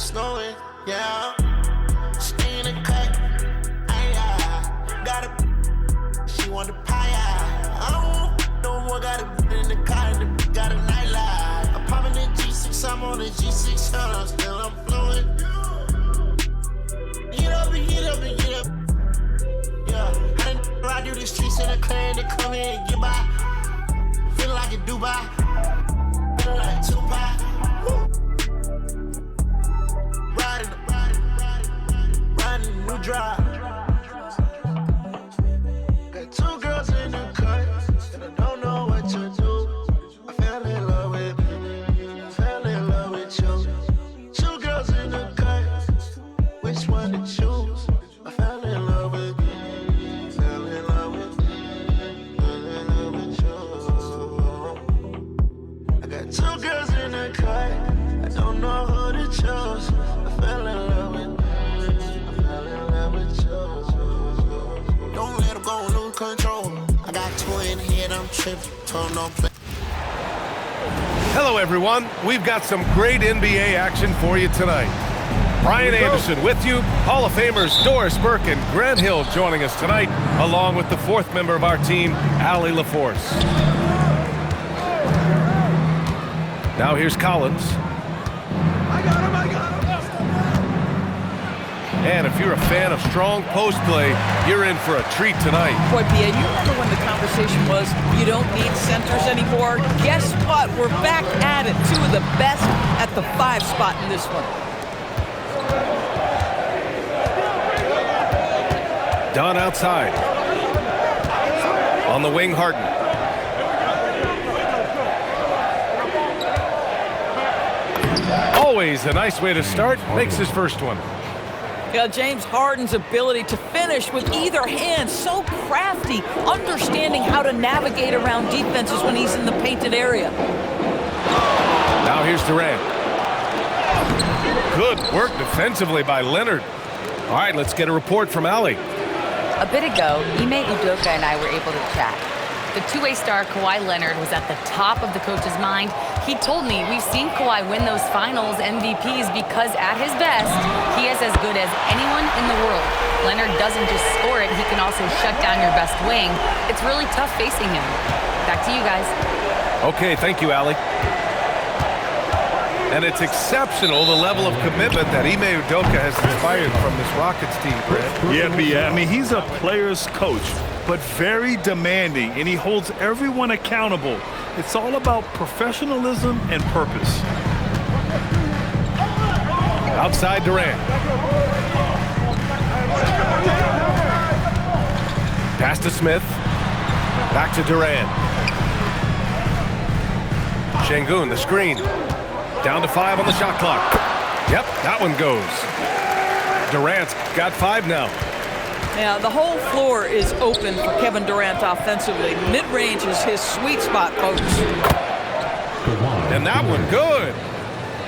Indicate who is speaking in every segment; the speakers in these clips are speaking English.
Speaker 1: it's snowing, yeah. Stay in the cut, got a, she want the pie, I don't no more, got a in the car, and the got a nightlight. I'm popping the G6, I'm on the G6, still I'm flowing. Get up and get up and get up. Yeah, I do the streets in the clan to come here and get by. Feel like a Dubai, feel like Tupac. Riding the new drive. Got two girls in the cut, and I don't know what to do. I fell in love with you. Two girls in the cut, which one to choose? I fell in love with you. I got two girls in the cut, I don't know who to choose. I fell in love with you. Don't let them go and lose control. I got two in here, I'm tripping. Told no play.
Speaker 2: Hello, everyone. We've got some great NBA action for you tonight. Brian Anderson with you. Hall of Famers Doris Burke and Grant Hill joining us tonight, along with the fourth member of our team, Allie LaForce. Now here's Collins.
Speaker 3: I got him.
Speaker 2: And if you're a fan of strong post play, you're in for a treat tonight.
Speaker 4: Boy, Pia, you remember when the conversation was, you don't need centers anymore? Guess what? We're back at it. Two of the best at the 5 spot in this one.
Speaker 2: Dunn outside. On the wing, Harden. Always a nice way to start. Makes his first one.
Speaker 4: Yeah, James Harden's ability to finish with either hand, so crafty, understanding how to navigate around defenses when he's in the painted area.
Speaker 2: Now here's Durant. Good work defensively by Leonard. All right, let's get a report from Allie.
Speaker 5: A bit ago, Ime Udoka and I were able to chat. The two-way star Kawhi Leonard was at the top of the coach's mind. He told me we've seen Kawhi win those finals MVPs because at his best, he is as good as anyone in the world. Leonard doesn't just score it, he can also shut down your best wing. It's really tough facing him. Back to you guys.
Speaker 2: Okay, thank you, Allie. And it's exceptional, the level of commitment that Ime Udoka has inspired from this Rockets team, Brad.
Speaker 3: Yeah, I mean, he's a player's coach, but very demanding, and he holds everyone accountable. It's all about professionalism and purpose.
Speaker 2: Outside Durant. Pass to Smith. Back to Durant. Şengün, the screen. Down to 5 on the shot clock. Yep, that one goes. Durant's got 5 now.
Speaker 4: Yeah, the whole floor is open for Kevin Durant offensively. Mid-range is his sweet spot, folks.
Speaker 2: And that one good.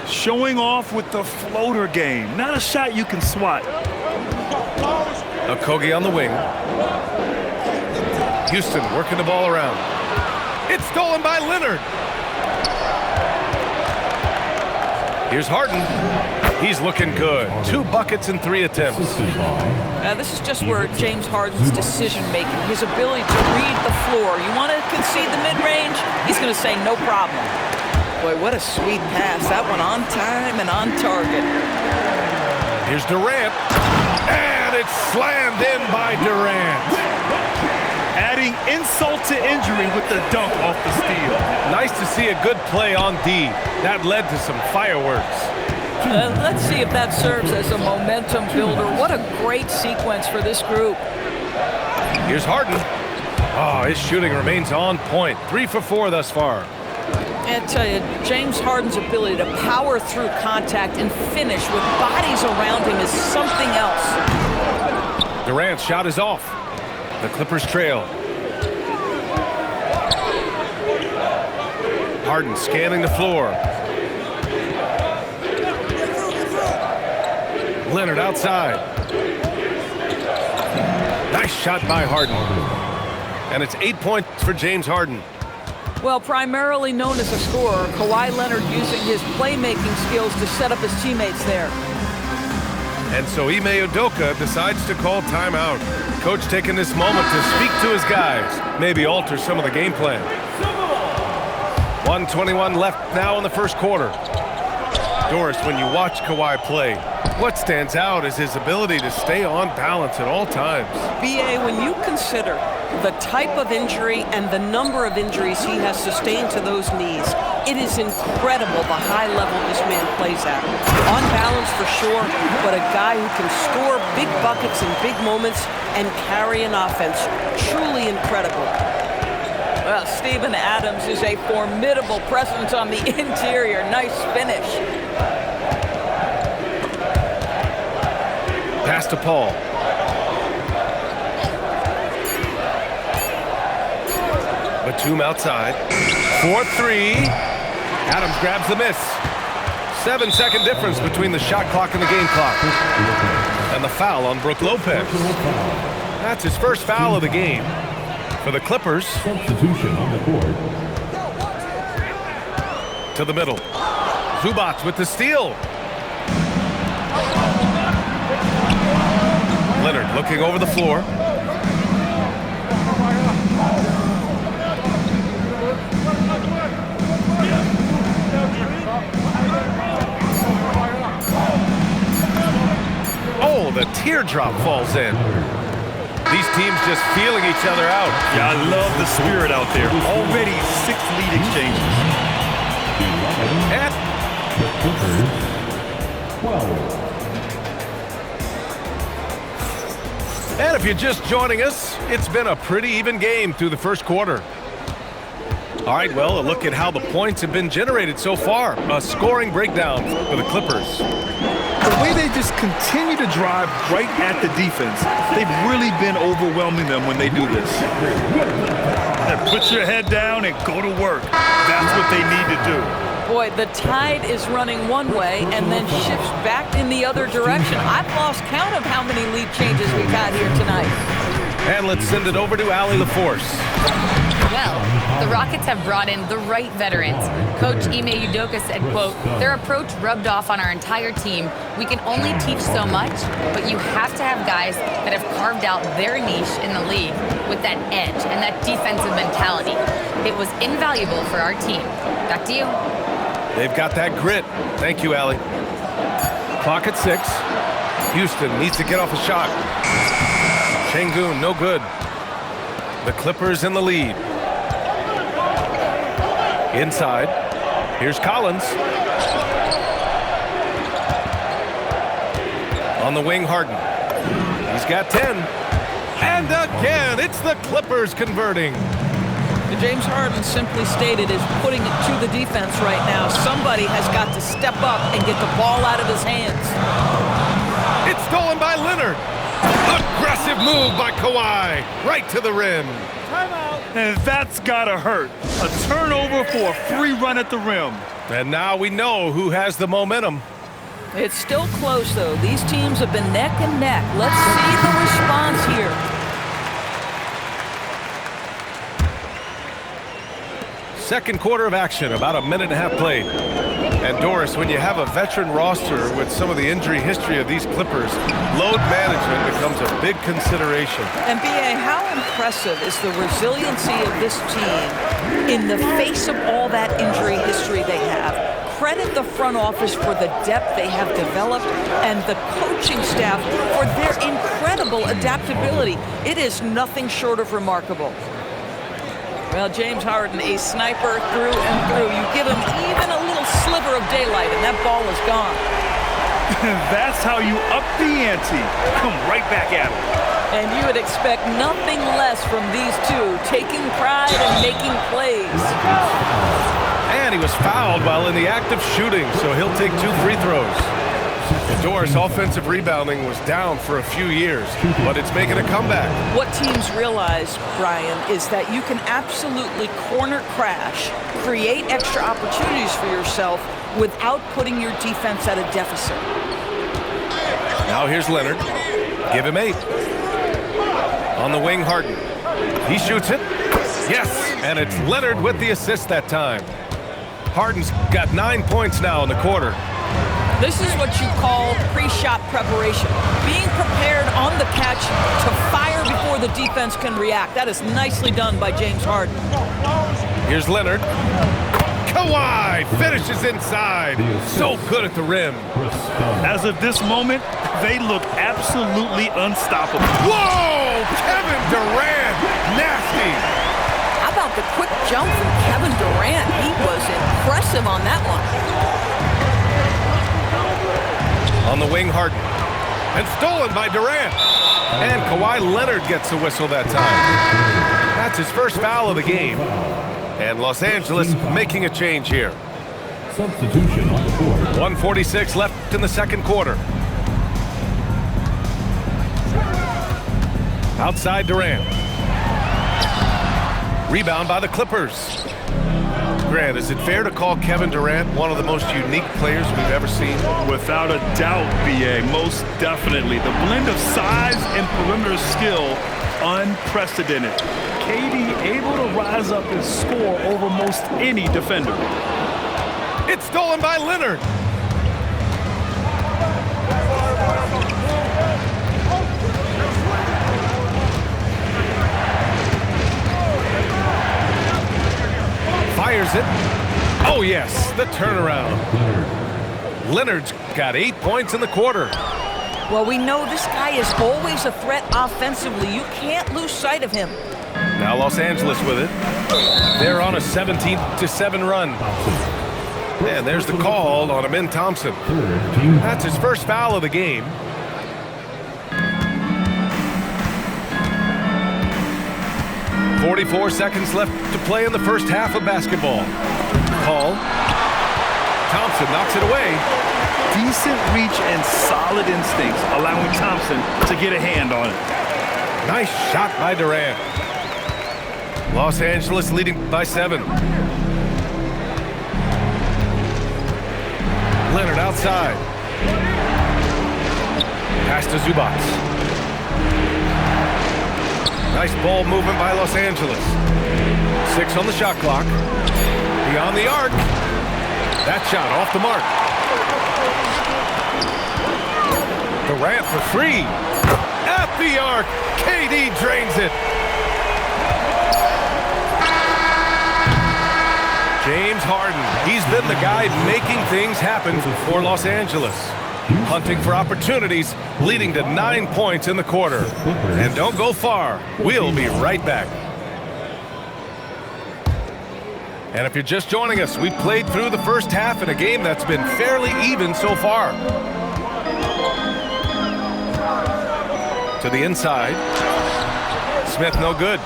Speaker 3: Showing off with the floater game. Not a shot you can swat.
Speaker 2: Okogie on the wing. Houston working the ball around. It's stolen by Leonard. Here's Harden. He's looking good. 2 buckets in 3 attempts.
Speaker 4: Now, this is just where James Harden's decision-making, his ability to read the floor. You want to concede the mid-range? He's going to say no problem. Boy, what a sweet pass. That one on time and on target.
Speaker 2: Here's Durant. And it's slammed in by Durant.
Speaker 3: Adding insult to injury with the dunk off the steal.
Speaker 2: Nice to see a good play on D. That led to some fireworks.
Speaker 4: Let's see if that serves as a momentum builder. What a great sequence for this group.
Speaker 2: Here's Harden. Oh, his shooting remains on point. 3 for 4 thus far.
Speaker 4: And I tell you, James Harden's ability to power through contact and finish with bodies around him is something else.
Speaker 2: Durant's shot is off. The Clippers trail. Harden scanning the floor. Leonard outside. Nice shot by Harden. And it's 8 points for James Harden.
Speaker 4: Well, primarily known as a scorer, Kawhi Leonard using his playmaking skills to set up his teammates there.
Speaker 2: And so Ime Udoka decides to call timeout. Coach taking this moment to speak to his guys, maybe alter some of the game plan. 1:21 left now in the first quarter. Doris, when you watch Kawhi play, what stands out is his ability to stay on balance at all times.
Speaker 6: B.A., when you consider the type of injury and the number of injuries he has sustained to those knees, it is incredible the high level this man plays at. On balance for sure, but a guy who can score big buckets in big moments and carry an offense. Truly incredible.
Speaker 4: Well, Steven Adams is a formidable presence on the interior. Nice finish.
Speaker 2: Pass to Paul. Batum outside. 4-3. Adams grabs the miss. 7-second difference between the shot clock and the game clock. And the foul on Brook Lopez. That's his first foul of the game. For the Clippers.
Speaker 7: Substitution on the court.
Speaker 2: To the middle. Zubac with the steal. Leonard looking over the floor. Oh, the teardrop falls in. These teams just feeling each other out.
Speaker 3: Yeah, I love the spirit out there. Already 6 lead exchanges.
Speaker 2: And
Speaker 7: The Clippers, 12.
Speaker 2: And if you're just joining us, it's been a pretty even game through the first quarter. All right, well, a look at how the points have been generated so far. A scoring breakdown for the Clippers.
Speaker 3: The way they just continue to drive right at the defense, they've really been overwhelming them when they do this. And put your head down and go to work. That's what they need to do.
Speaker 4: Boy, the tide is running one way and then shifts back in the other direction. I've lost count of how many lead changes we've had here tonight.
Speaker 2: And let's send it over to Allie LaForce.
Speaker 5: Well, the Rockets have brought in the right veterans. Coach Ime Udoka said, quote, "Their approach rubbed off on our entire team. We can only teach so much, but you have to have guys that have carved out their niche in the league with that edge and that defensive mentality. It was invaluable for our team." Back to you.
Speaker 2: They've got that grit. Thank you, Allie. Clock at 6. Houston needs to get off a shot. Şengün, no good. The Clippers in the lead. Inside. Here's Collins. On the wing, Harden. He's got 10. And again, it's the Clippers converting.
Speaker 4: James Harden simply stated is putting it to the defense right now. Somebody has got to step up and get the ball out of his hands.
Speaker 2: It's stolen by Leonard. Aggressive move by Kawhi. Right to the rim.
Speaker 3: And that's gotta hurt. A turnover for a free run at the rim.
Speaker 2: And now we know who has the momentum.
Speaker 4: It's still close, though. These teams have been neck and neck. Let's see the response here.
Speaker 2: Second quarter of action, about a minute and a half played. And Doris, when you have a veteran roster with some of the injury history of these Clippers, load management becomes a big consideration.
Speaker 4: And B.A., how impressive is the resiliency of this team in the face of all that injury history they have? Credit the front office for the depth they have developed and the coaching staff for their incredible adaptability. It is nothing short of remarkable. Well, James Harden, a sniper through and through. You give him even a little sliver of daylight, and that ball is gone.
Speaker 3: That's how you up the ante. Come right back at him.
Speaker 4: And you would expect nothing less from these two, taking pride and making plays.
Speaker 2: And he was fouled while in the act of shooting, so he'll take 2 free throws. Doris' offensive rebounding was down for a few years, but it's making a comeback.
Speaker 4: What teams realize, Brian, is that you can absolutely corner crash, create extra opportunities for yourself without putting your defense at a deficit.
Speaker 2: Now here's Leonard. Give him 8. On the wing, Harden. He shoots it. Yes, and it's Leonard with the assist that time. Harden's got 9 points now in the quarter.
Speaker 4: This is what you call pre-shot preparation. Being prepared on the catch to fire before the defense can react. That is nicely done by James Harden.
Speaker 2: Here's Leonard. Kawhi finishes inside. So good at the rim.
Speaker 3: As of this moment, they look absolutely unstoppable.
Speaker 2: Whoa! Kevin Durant. Nasty.
Speaker 4: How about the quick jump from Kevin Durant? He was impressive on that one.
Speaker 2: On the wing, Harden. And stolen by Durant. And Kawhi Leonard gets the whistle that time. That's his first foul of the game. And Los Angeles making a change here.
Speaker 7: Substitution on the court.
Speaker 2: 1:46 left in the second quarter. Outside Durant. Rebound by the Clippers. Grant, is it fair to call Kevin Durant one of the most unique players we've ever seen?
Speaker 3: Without a doubt, BA, most definitely. The blend of size and perimeter skill, unprecedented. KD able to rise up and score over most any defender.
Speaker 2: It's stolen by Leonard. Fires it. Oh, yes, the turnaround. Leonard's got 8 points in the quarter.
Speaker 4: Well, we know this guy is always a threat offensively. You can't lose sight of him.
Speaker 2: Now Los Angeles with it. They're on a 17-7 run. And there's the call on Amin Thompson. That's his first foul of the game. .44 seconds left to play in the first half of basketball. Call. Thompson knocks it away.
Speaker 3: Decent reach and solid instincts, allowing Thompson to get a hand on it.
Speaker 2: Nice shot by Durant. Los Angeles leading by 7. Leonard outside. Pass to Zubac. Nice ball movement by Los Angeles. 6 on the shot clock. Beyond the arc. That shot off the mark. Durant for 3. At the arc. KD drains it. James Harden. He's been the guy making things happen for Los Angeles. Hunting for opportunities, leading to 9 points in the quarter. And don't go far. We'll be right back. And if you're just joining us, we played through the first half in a game that's been fairly even so far. To the inside. Smith no good.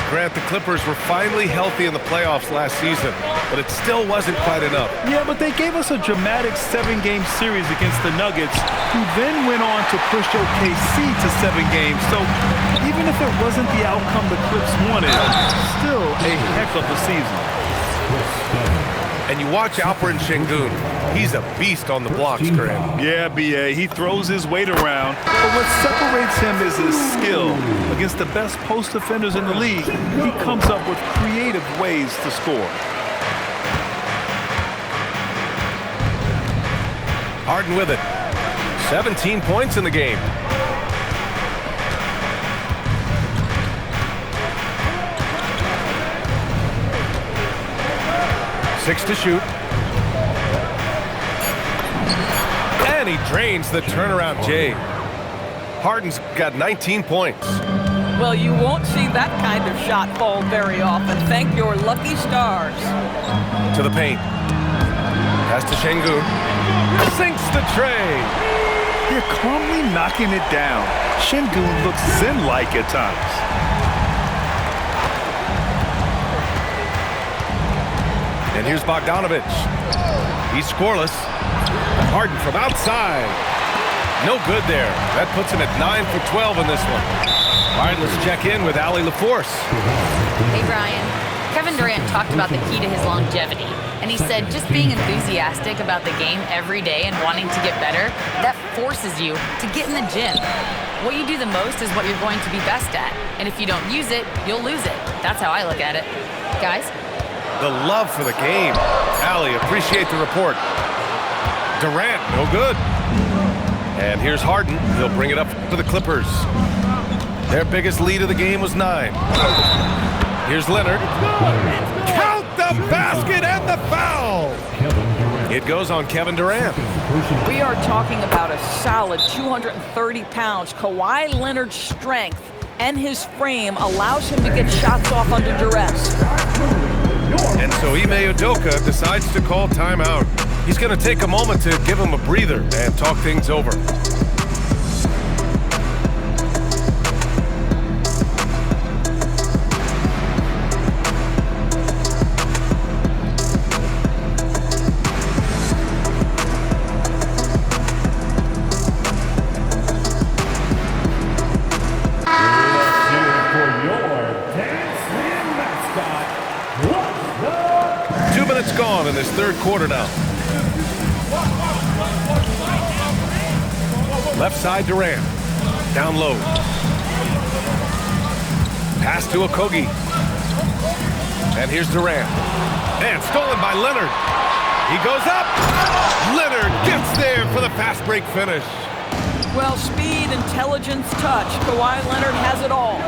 Speaker 2: Grant, the Clippers were finally healthy in the playoffs last season, but it still wasn't quite enough.
Speaker 3: Yeah, but they gave us a dramatic 7-game series against the Nuggets, who then went on to push OKC to 7 games. So even if it wasn't the outcome the Clips wanted, still a heck of a season.
Speaker 2: And you watch Alperen Sengun. He's a beast on the blocks, Grant.
Speaker 3: Yeah, BA, he throws his weight around, but what separates him is his skill. Against the best post defenders in the league, he comes up with creative ways to score.
Speaker 2: Harden with it. 17 points in the game. Six to shoot. And he drains the turnaround J. Harden's got 19 points.
Speaker 4: Well, you won't see that kind of shot fall very often. Thank your lucky stars.
Speaker 2: To the paint. Pass to Sengun. Sinks the tray.
Speaker 3: They're calmly knocking it down. Sengun looks zen-like at times.
Speaker 2: And here's Bogdanović. He's scoreless. Harden from outside. No good there. That puts him at 9 for 12 in this one. All right, let's check in with Allie LaForce.
Speaker 5: Hey, Brian. Kevin Durant talked about the key to his longevity. And he said just being enthusiastic about the game every day and wanting to get better, that forces you to get in the gym. What you do the most is what you're going to be best at. And if you don't use it, you'll lose it. That's how I look at it. Guys?
Speaker 2: The love for the game. Allie, appreciate the report. Durant, no good. And here's Harden. He'll bring it up to the Clippers. Their biggest lead of the game was 9. Here's Leonard. Count the basket and the foul. It goes on Kevin Durant.
Speaker 4: We are talking about a solid 230 pounds. Kawhi Leonard's strength and his frame allows him to get shots off under duress.
Speaker 2: And so Ime Udoka decides to call timeout. He's going to take a moment to give him a breather and talk things over. Gone in this third quarter now. Left side Durant. Down low. Pass to Okogie. And here's Durant. And stolen by Leonard. He goes up. Leonard gets there for the fast break finish.
Speaker 4: Well, speed, intelligence, touch. Kawhi Leonard has it all.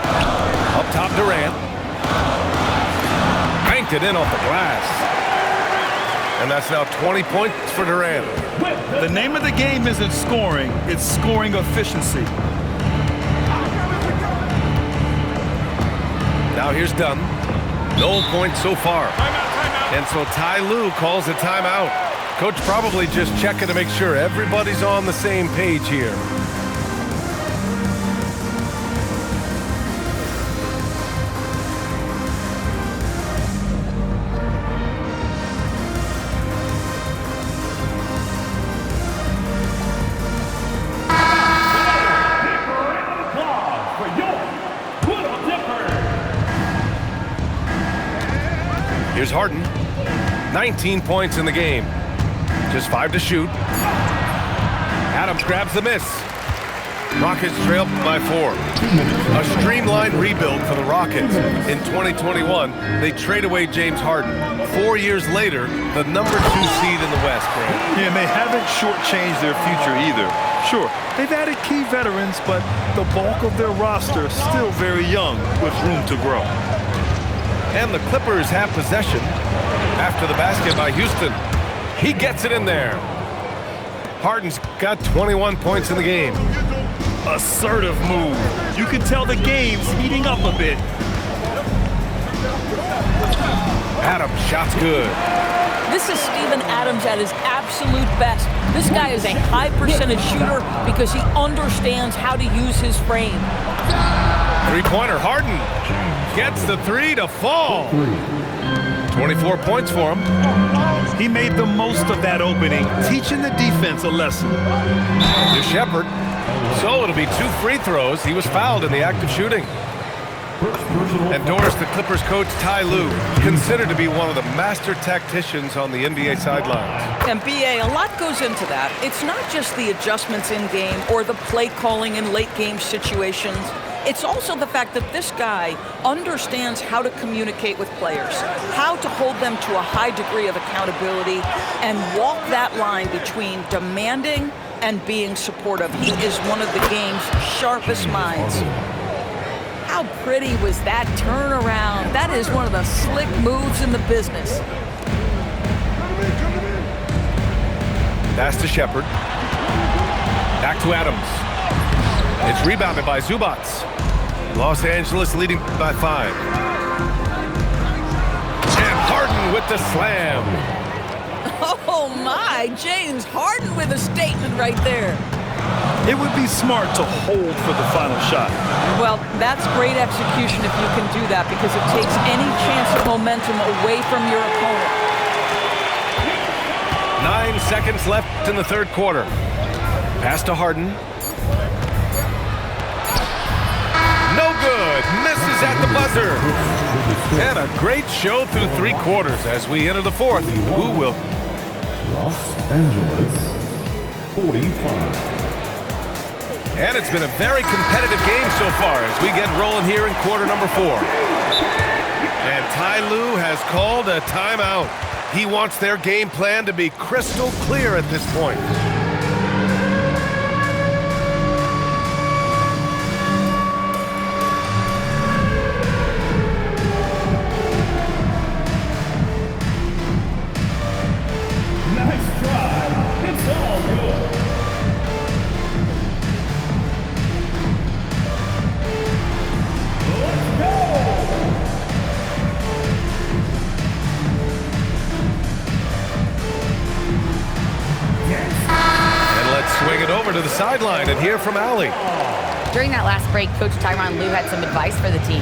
Speaker 2: Up top Durant. Banked it in off the glass. And that's now 20 points for Durant.
Speaker 3: The name of the game isn't scoring, it's scoring efficiency.
Speaker 2: Now here's Dunn. No points so far. And so Ty Lue calls a timeout. Coach probably just checking to make sure everybody's on the same page here. Here's Harden. 19 points in the game. Just 5 to shoot. Adams grabs the miss. Rockets trail by 4. A streamlined rebuild for the Rockets. In 2021, they trade away James Harden. 4 years later, the number 2 seed in the West, Grant.
Speaker 3: Yeah, and they haven't shortchanged their future either. Sure, they've added key veterans, but the bulk of their roster is still very young with room to grow.
Speaker 2: And the Clippers have possession after the basket by Houston. He gets it in there. Harden's got 21 points in the game.
Speaker 3: Assertive move. You can tell the game's heating up a bit.
Speaker 2: Adams, shot's good.
Speaker 4: This is Steven Adams at his absolute best. This guy is a high percentage shooter because he understands how to use his frame.
Speaker 2: Three-pointer, Harden gets the 3 to fall. 24 points for him.
Speaker 3: He made the most of that opening, teaching the defense a lesson.
Speaker 2: To Shepherd. So it'll be 2 free throws. He was fouled in the act of shooting. And Doris, the Clippers coach Ty Lue, considered to be one of the master tacticians on the NBA sidelines.
Speaker 4: And BA, a lot goes into that. It's not just the adjustments in game or the play calling in late game situations. It's also the fact that this guy understands how to communicate with players, how to hold them to a high degree of accountability, and walk that line between demanding and being supportive. He is one of the game's sharpest minds. How pretty was that turnaround? That is one of the slick moves in the business.
Speaker 2: Pass to Shepherd. Back to Adams. It's rebounded by Zubac. Los Angeles leading by 5. And Harden with the slam.
Speaker 4: Oh my, James Harden with a statement right there.
Speaker 3: It would be smart to hold for the final shot.
Speaker 4: Well, that's great execution if you can do that, because it takes any chance of momentum away from your opponent.
Speaker 2: 9 seconds left in the third quarter. Pass to Harden. No good. Misses at the buzzer. And a great show through 3 quarters as we enter the 4th. Who will...
Speaker 7: Los Angeles 45.
Speaker 2: And it's been a very competitive game so far as we get rolling here in quarter number 4. And Ty Lue has called a timeout. He wants their game plan to be crystal clear at this point. Swing it over to the sideline and hear from Allie.
Speaker 5: During that last break, Coach Tyronn Lue had some advice for the team.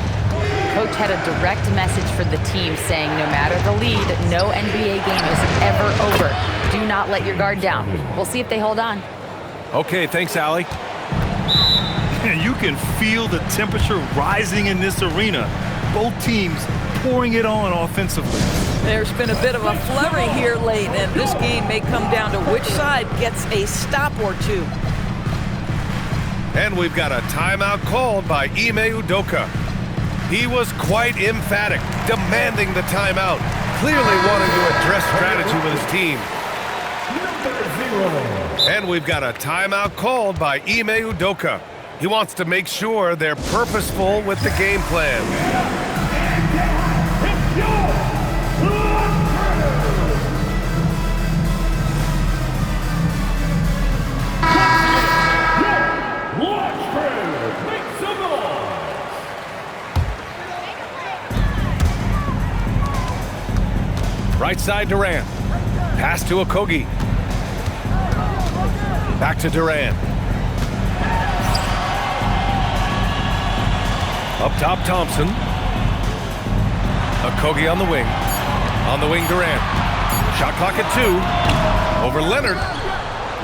Speaker 5: Coach had a direct message for the team saying no matter the lead, no NBA game is ever over. Do not let your guard down. We'll see if they hold on.
Speaker 2: Okay, thanks, Allie.
Speaker 3: You can feel the temperature rising in this arena. Both teams pouring it on offensively.
Speaker 4: There's been a bit of a flurry here late, and this game may come down to which side gets a stop or two.
Speaker 2: And we've got a timeout called by Ime Udoka. He was quite emphatic, demanding the timeout, clearly wanting to address strategy with his team. And we've got a timeout called by Ime Udoka. He wants to make sure they're purposeful with the game plan. Right side Durant. Pass to Okogie. Back to Durant. Up top Thompson. Okogie on the wing. On the wing Durant. Shot clock at 2. Over Leonard.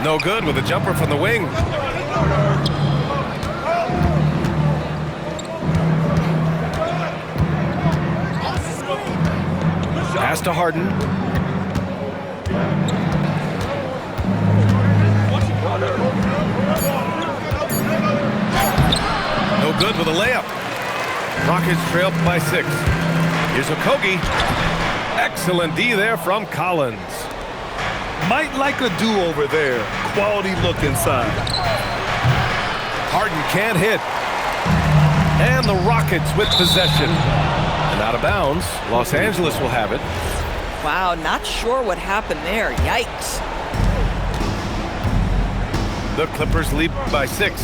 Speaker 2: No good with a jumper from the wing. Pass to Harden. No good with a layup. Rockets trail by 6. Here's Okogie. Excellent D there from Collins.
Speaker 3: Might like a do-over there. Quality look inside.
Speaker 2: Harden can't hit. And the Rockets with possession. And out of bounds, Los Angeles will have it.
Speaker 4: Wow, not sure what happened there. Yikes.
Speaker 2: The Clippers lead by 6.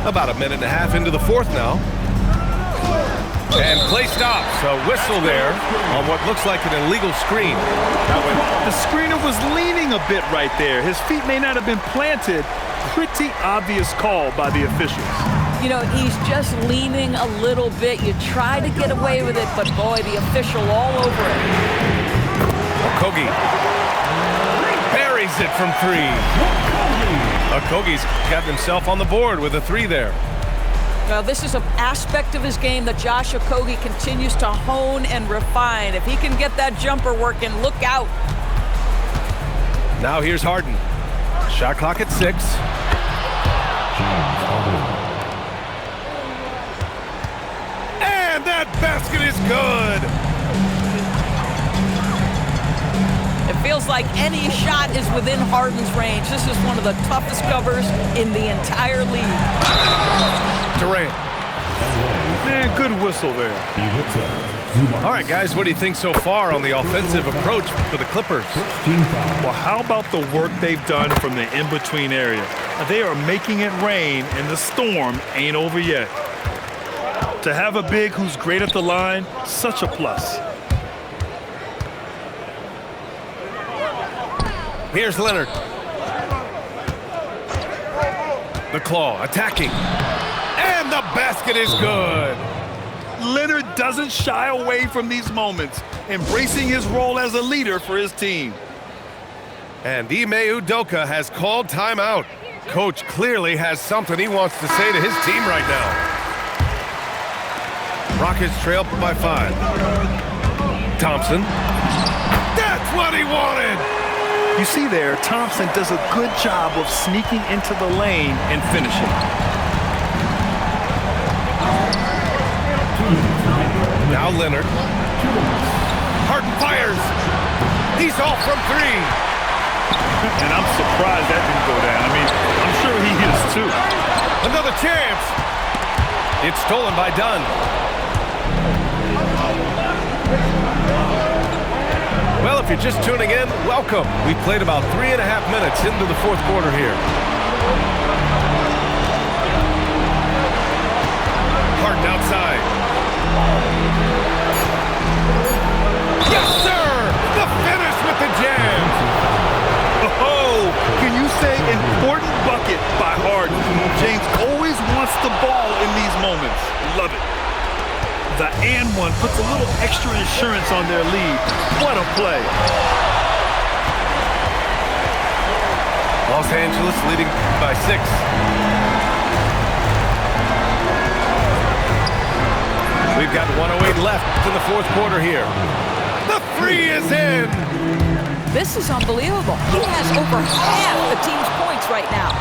Speaker 2: About a minute and a half into the 4th now. And play stops. A whistle there on what looks like an illegal screen.
Speaker 3: The screener was leaning a bit right there. His feet may not have been planted. Pretty obvious call by the officials.
Speaker 4: You know, he's just leaning a little bit. You try to get away with it, but boy, the official all over it.
Speaker 2: Okogie buries it from 3. Okogie's got himself on the board with a 3 there.
Speaker 4: Well, this is an aspect of his game that Josh Okogie continues to hone and refine. If he can get that jumper working, look out.
Speaker 2: Now here's Harden. Shot clock at 6. And that basket is good.
Speaker 4: It feels like any shot is within Harden's range. This is one of the toughest covers in the entire league.
Speaker 2: Durant.
Speaker 3: Man, good whistle there.
Speaker 2: All right, guys, what do you think so far on the offensive approach for the Clippers?
Speaker 3: Well, how about the work they've done from the in-between area? They are making it rain, and the storm ain't over yet. To have a big who's great at the line, such a plus.
Speaker 2: Here's Leonard. The claw attacking. And the basket is good.
Speaker 3: Leonard doesn't shy away from these moments, embracing his role as a leader for his team.
Speaker 2: And Ime Udoka has called timeout. coach clearly has something he wants to say to his team right now. Rockets trail by 5. Thompson. That's what he wanted!
Speaker 3: You see there, Thompson does a good job of sneaking into the lane and finishing.
Speaker 2: Now Leonard. Harden fires. He's off from 3.
Speaker 3: And I'm surprised that didn't go down. I mean, I'm sure he is too.
Speaker 2: Another chance. It's stolen by Dunn. Well, if you're just tuning in, welcome. We played about 3.5 minutes into the fourth quarter here. Harden outside. Yes, sir! The finish with the jam!
Speaker 3: Oh, can you say important bucket by Harden? James always wants the ball in these moments. Love it. The and one puts a little extra insurance on their lead. What a play.
Speaker 2: Los Angeles leading by 6. We've got 1:08 left in the fourth quarter here. The 3 is in!
Speaker 4: This is unbelievable. He has over half the team's points right now.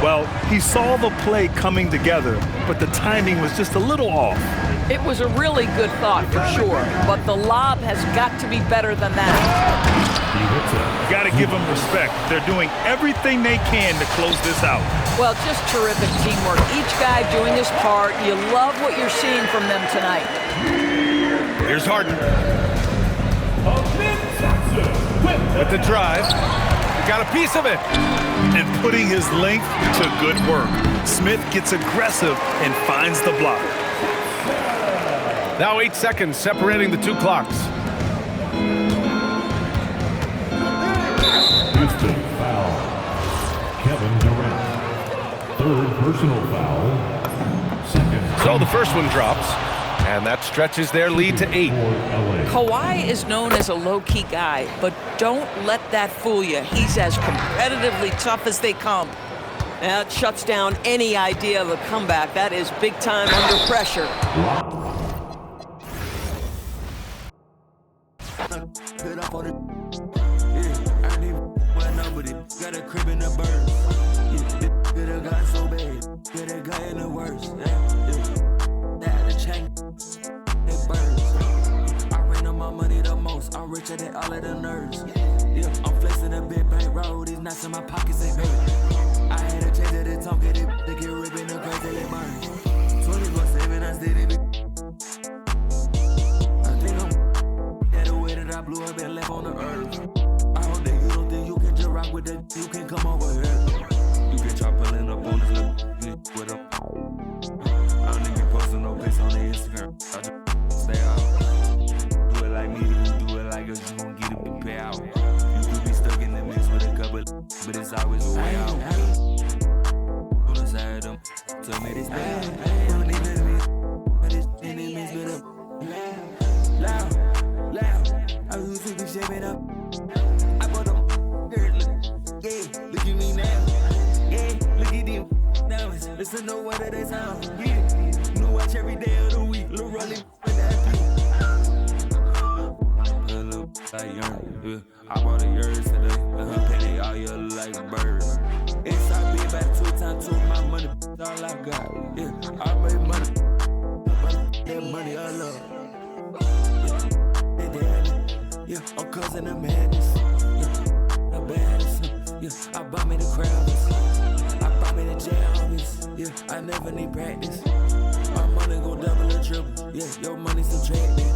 Speaker 3: Well, he saw the play coming together, but the timing was just a little off.
Speaker 4: It was a really good thought for sure, but the lob has got to be better than that.
Speaker 3: Got to give them respect. They're doing everything they can to close this out.
Speaker 4: Well, just terrific teamwork. Each guy doing his part. You love what you're seeing from them tonight.
Speaker 2: Here's Harden. With the drive. Got a piece of it.
Speaker 3: And putting his length to good work. Smith gets aggressive and finds the block.
Speaker 2: Now 8 seconds separating the 2 clocks.
Speaker 7: Houston foul. Kevin Durant. 3rd personal foul. 2nd.
Speaker 2: So the first one drops, and that stretches their lead to 8.
Speaker 4: Kawhi is known as a low-key guy, but don't let that fool you. He's as competitively tough as they come.
Speaker 6: That shuts down any idea of a comeback. That is big time under pressure.
Speaker 1: Got a crib in the bird. Could have got so bad. Could have got in the worst. That the chain. It burns. I ran on my money the most. I'm richer than all of the nerds. Yeah, I'm flexing a big bank roll. These nuts in my pockets ain't hurt. I had a change of the talk at it. They get ripping the crazy they burn. 24/7, I did it. I think I'm at the way that I blew up and left on the earth. I hope that you don't think you can just rock with that. You can come over here. You can try pulling up on this little with them. I don't need to posting no pics on the Instagram. I just stay out. Do it like me, do it like us. You gon' get a big payout. You could be stuck in the mix with a couple, but it's always a way out. On the side of them, tell me this bad. Don't even me, but it's enemies with them. Loud. I used to be shaping up. I bought them. Yeah, look at me now. Yeah, look at them. Now it's listen to what they sound. Yeah, new watch every day of the week. Lil' rolling with that beat. Pull up like young. I bought a yours today. Her penny all year like a bird. Inside be back 2 times 2. My money, all I got. Yeah, I made money. That money I love. Yeah, I'm causing the madness. Yeah, the baddest. Yeah, I bought me the crowds. I bought me the jammies. Yeah, I never need practice. My money gon' double or triple. Yeah, your money subtracted.